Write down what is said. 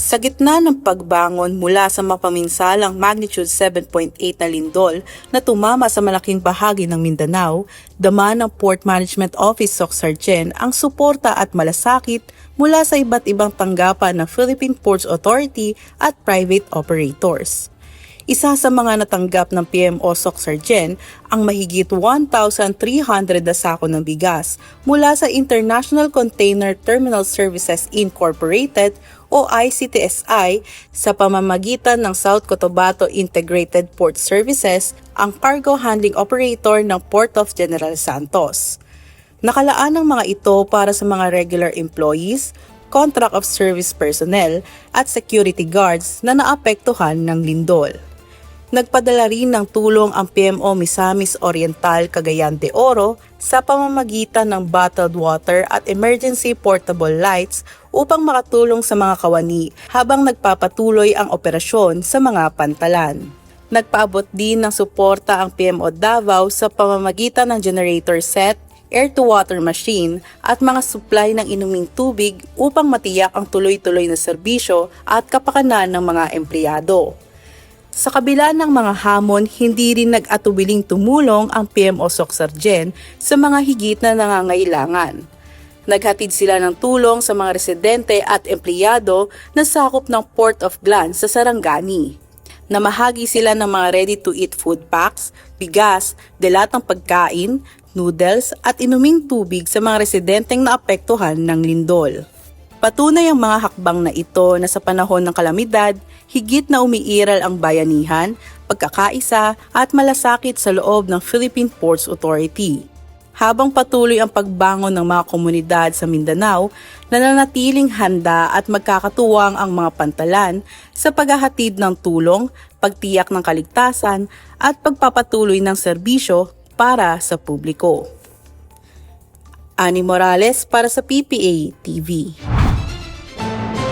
Sa gitna ng pagbangon mula sa mapaminsalang magnitude 7.8 na lindol na tumama sa malaking bahagi ng Mindanao, dama ng Port Management Office Soc.Sargen ang suporta at malasakit mula sa iba't ibang tanggapan ng Philippine Ports Authority at private operators. Isa sa mga natanggap ng PMO Soc.Sargen ang mahigit 1,300 na sako ng bigas mula sa International Container Terminal Services Incorporated o ICTSI sa pamamagitan ng South Cotabato Integrated Port Services, ang cargo handling operator ng Port of General Santos. Nakalaan ang mga ito para sa mga regular employees, contract of service personnel at security guards na naapektuhan ng lindol. Nagpadala rin ng tulong ang PMO Misamis Oriental Cagayan de Oro sa pamamagitan ng bottled water at emergency portable lights upang makatulong sa mga kawani habang nagpapatuloy ang operasyon sa mga pantalan. Nagpaabot din ng suporta ang PMO Davao sa pamamagitan ng generator set, air-to-water machine at mga supply ng inuming tubig upang matiyak ang tuloy-tuloy na serbisyo at kapakanan ng mga empleyado. Sa kabila ng mga hamon, hindi rin nag-atubiling tumulong ang PMO Soc.Sargen sa mga higit na nangangailangan. Naghatid sila ng tulong sa mga residente at empleyado na sakop ng Port of Glan sa Sarangani. Namahagi sila ng mga ready-to-eat food packs, bigas, delatang pagkain, noodles at inuming tubig sa mga residenteng naapektuhan ng lindol. Patunay ang mga hakbang na ito na sa panahon ng kalamidad, higit na umiiral ang bayanihan, pagkakaisa at malasakit sa loob ng Philippine Ports Authority. Habang patuloy ang pagbangon ng mga komunidad sa Mindanao, nananatiling handa at magkakatuwang ang mga pantalan sa paghahatid ng tulong, pagtiyak ng kaligtasan at pagpapatuloy ng serbisyo para sa publiko. Ani Morales para sa PPA TV.